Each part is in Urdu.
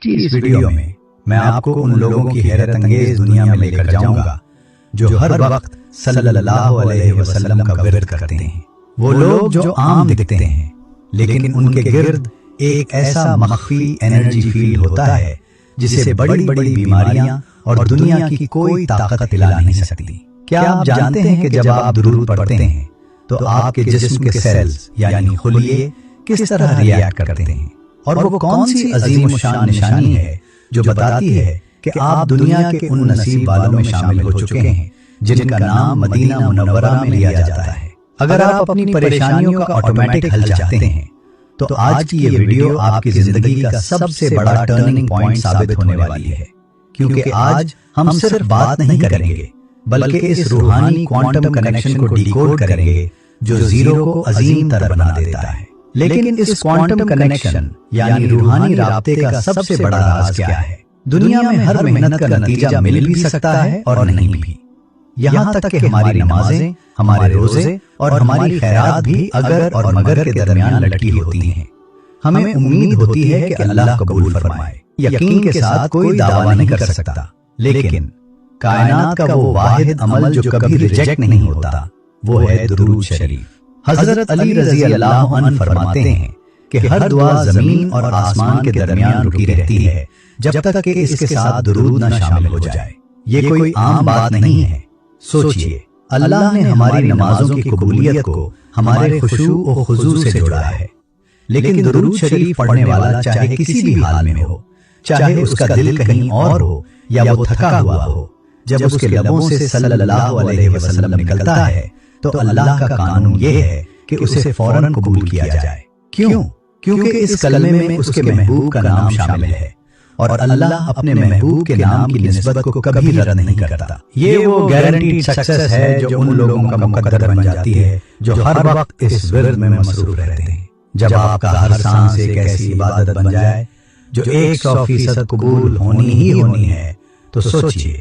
کی اس ویڈیو میں میں آپ کو ان لوگوں کی حیرت انگیز دنیا میں لے کر جاؤں گا جو ہر وقت صلی اللہ علیہ وسلم کا ورد کرتے ہیں۔ وہ لوگ جو عام دکھتے ہیں لیکن ان کے گرد ایک ایسا مخفی انرجی فیل ہوتا ہے جسے بڑی بڑی بیماریاں اور دنیا کی کوئی طاقت ہلا نہیں سکتی۔ کیا آپ جانتے ہیں کہ جب آپ درود پڑھتے ہیں تو آپ کے جسم کے سیلز یعنی خلیے کس طرح ریاکٹ کرتے ہیں؟ اور وہ کون سی عظیم الشان نشانی ہے جو بتاتی ہے کہ آپ دنیا کے ان نصیب والوں میں شامل ہو چکے ہیں جن کا نام مدینہ منورہ میں لیا جاتا ہے۔ اگر آپ اپنی پریشانیوں کا آٹومیٹک حل چاہتے ہیں تو آج کی یہ ویڈیو آپ کی زندگی کا سب سے بڑا ٹرننگ پوائنٹ ثابت ہونے والی ہے، کیونکہ آج ہم صرف بات نہیں کریں گے بلکہ اس روحانی کوانٹم کنیکشن کو ڈیکوڈ کریں گے جو زیرو کو عظیم تر بنا دیتا ہے۔ لیکن اس کوانٹم کنیکشن یعنی روحانی رابطے کا سب سے بڑا راز کیا ہے؟ دنیا میں ہر محنت کا نتیجہ مل بھی سکتا ہے اور نہیں بھی، یہاں تک کہ ہماری نمازیں، ہمارے روزے اور ہماری خیرات بھی اگر اور مگر کے درمیان لٹکی ہوتی ہیں۔ ہمیں امید ہوتی ہے کہ اللہ قبول فرمائے، یقین کے ساتھ کوئی دعویٰ نہیں کر سکتا، لیکن کائنات کا وہ واحد عمل جو کبھی ریجیکٹ نہیں ہوتا وہ ہے درود شریف۔ حضرت علی رضی اللہ عنہ فرماتے ہیں کہ ہر دعا زمین اور آسمان کے درمیان رکی رہتی ہے جب تک کہ اس کے ساتھ درود نہ شامل ہو جائے۔ یہ کوئی عام بات نہیں ہے۔ سوچئے، اللہ نے ہماری نمازوں کی قبولیت کو ہمارے خشوع و خضوع سے جوڑا ہے، لیکن درود شریف پڑھنے والا چاہے کسی بھی حال میں ہو، چاہے اس کا دل کہیں اور ہو یا وہ تھکا ہوا ہو، جب اس کے لبوں سے صلی اللہ علیہ وسلم نکلتا ہے تو اللہ کا قانون یہ ہے کہ اسے فوراً قبول کیا جائے۔ کیوں؟ کیونکہ اس کلمے میں اس کے محبوب کا نام شامل ہے، اور اللہ اپنے محبوب کے نام کی نسبت کو کبھی رد نہیں کرتا۔ یہ وہ گارنٹیڈ سکسیس ہے جو ان لوگوں کا مقدر بن جاتی ہے جو ہر وقت اس ورد میں مصروف رہتے ہیں۔ جب آپ کا ہر سانس ایک ایسی عبادت بن جائے جو 100% قبول ہونی ہی ہونی ہے، تو سوچئے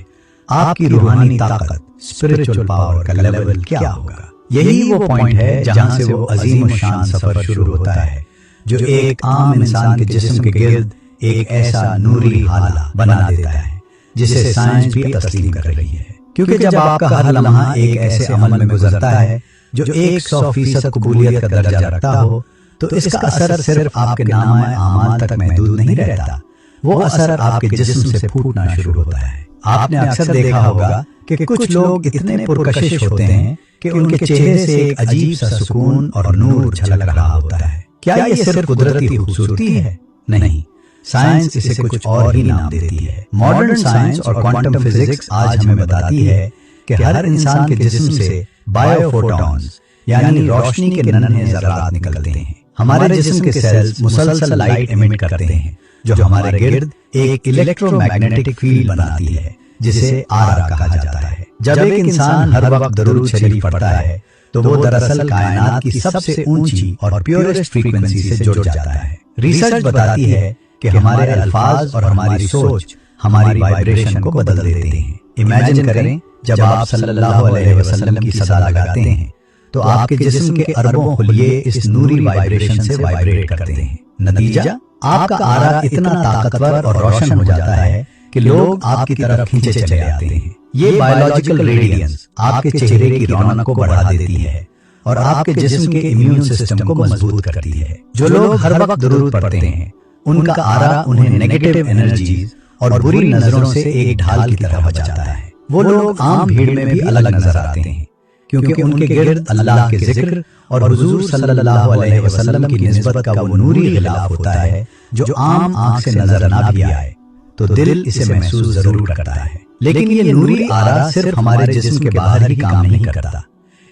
آپ کی روحانی طاقت، اسپرچول پاور کا لیول کیا ہوگا۔ یہی وہ پوائنٹ ہے جہاں سے وہ عظیم الشان سفر شروع ہوتا ہے جو ایک عام انسان کے جسم کے گرد ایک ایسا نوری حالہ بنا دیتا ہے جسے سائنس بھی تسلیم کر رہی ہے۔ کیونکہ جب آپ کا ہر لمحہ ایک ایسے عمل میں گزرتا ہے جو 100% قبولیت کا درجہ رکھتا ہو تو اس کا اثر صرف آپ کے نامہ اعمال تک محدود نہیں رہتا، وہ اثر آپ کے جسم سے پھوٹنا شروع ہوتا ہے۔ آپ نے اکثر دیکھا ہوگا کہ کچھ لوگ اتنے پرکشش ہوتے ہیں کہ ان کے چہرے سے ایک عجیب سا سکون اور نور جھلک رہا ہوتا ہے۔ کیا یہ صرف قدرتی خوبصورتی ہے؟ نہیں، سائنس اسے کچھ اور ہی نام دیتی ہے۔ ماڈرن سائنس اور کوانٹم فزکس آج ہمیں بتاتی ہے کہ ہر انسان کے جسم سے بائیو فوٹونز یعنی روشنی کے ننھے ذرات نکلتے ہیں۔ ہمارے جسم کے سیلز مسلسل لائٹ ایمٹ کرتے ہیں جو ہمارے گرد ایک الیکٹرو میگنیٹک فیلڈ بناتی ہے جسے آرا کہا جاتا ہے۔ جب ایک انسان ہر وقت درود شریف پڑھتا ہے تو وہ دراصل کائنات کی سب سے اونچی اور پیورسٹ فریکوینسی سے جڑ جاتا ہے۔ ریسرچ بتاتی ہے کہ ہمارے الفاظ اور ہماری سوچ ہماری وائبریشن کو بدل دیتے ہیں۔ امیجن کریں جب آپ صلی اللہ علیہ وسلم کی صدا لگاتے ہیں تو آپ کے جسم کے اربوں خلیے اس نوری وائبریشن سے وائبریٹ کرتے ہیں۔ نتیجہ، آپ کا آرا اتنا طاقتور اور روشن ہو جاتا ہے کہ لوگ آپ کی طرف کھینچے چلے آتے ہیں۔ یہ بایولوجیکل ریڈینس آپ کے چہرے کی رونق کو بڑھا دیتی ہے اور آپ کے جسم کے امیون سسٹم کو مضبوط کرتی ہے۔ جو لوگ ہر وقت درود پڑھتے ہیں ان کا آرا انہیں نیگیٹو انرجیز اور بری نظروں سے ایک ڈھال کی طرح بچاتا ہے۔ وہ لوگ عام بھیڑ میں بھی الگ نظر آتے ہیں کیونکہ ان کے گرد اللہ کے ذکر اور حضور صلی اللہ علیہ وسلم کی نسبت کا وہ نوری غلاف ہوتا ہے جو عام آنکھ سے نظر نہ بھی آئے تو دل اسے محسوس ضرور کرتا ہے۔ لیکن یہ نوری آرا صرف ہمارے جسم کے باہر ہی کام نہیں کرتا،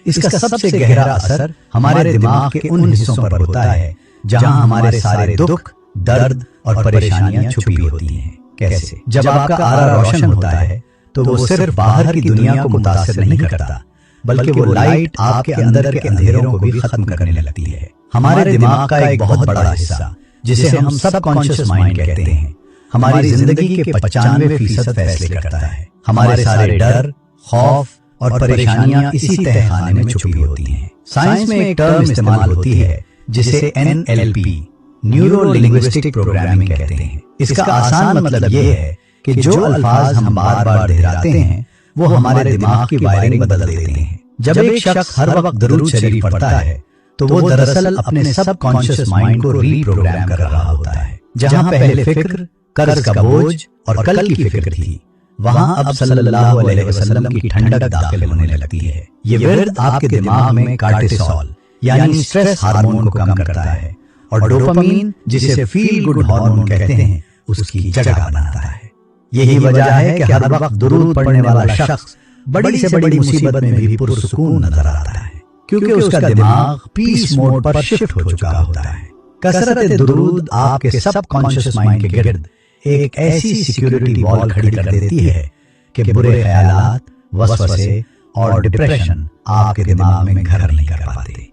اس کا سب سے گہرا اثر ہمارے دماغ کے ان حصوں پر ہوتا ہے جہاں ہمارے سارے دکھ، درد اور پریشانیاں چھپی ہوتی ہیں۔ کیسے؟ جب آپ کا آرا روشن ہوتا ہے تو وہ صرف باہر کی دنیا کو متاثر نہیں کرتا بلکہ وہ لائٹ آپ کے اندر کے اندھیروں کو بھی ختم کرنے لگتی ہے۔ ہمارے دماغ کا ایک بہت بڑا حصہ جسے ہم سب کانشیس مائنڈ کہتے ہیں ہماری زندگی کے 95% فیصلے کرتا ہے۔ ہمارے سارے ڈر، خوف اور پریشانیاں اسی تہہ خانے میں چھپی ہوتی ہیں۔ سائنس میں ایک ٹرم استعمال ہوتی ہے جسے NLP نیورو لنگوسٹک پروگرامنگ کہتے ہیں۔ اس کا آسان مطلب یہ ہے کہ جو الفاظ ہم بار بار دہراتے ہیں وہ ہمارے دماغ کی وائرنگ بدل دیتے ہیں۔ جب ایک شخص ہر وقت درود شریف پڑھتا ہے تو وہ دراصل اپنے سب کانشیس مائنڈ کو ری پروگرام کر رہا ہوتا ہے۔ جہاں پہلے فکر، قرض کا بوجھ اور کل کی فکر تھی، وہاں اب صلی اللہ علیہ وسلم کی ٹھنڈک داخل ہونے لگتی ہے۔ یہ ورد آپ کے دماغ میں کارٹیسول یعنی اسٹریس ہارمون کو کم کرتا ہے اور ڈوپامین جسے فیل گڈ ہارمون کہتے ہیں اس کی جگہ بناتا ہے۔ یہی وجہ ہے کہ ہر وقت درود پڑھنے والا شخص بڑی سے بڑی مصیبت میں بھی پرسکون نظر آتا ہے، کیونکہ اس کا دماغ پیس موڈ پر شفٹ ہو چکا ہوتا ہے۔ کثرت درود آپ کے سب کانشیس مائنڈ کے گرد ایک ایسی سیکیورٹی وال کھڑی کر دیتی ہے کہ برے خیالات، وسوسے اور ڈپریشن آپ کے دماغ میں گھر نہیں کر پاتے۔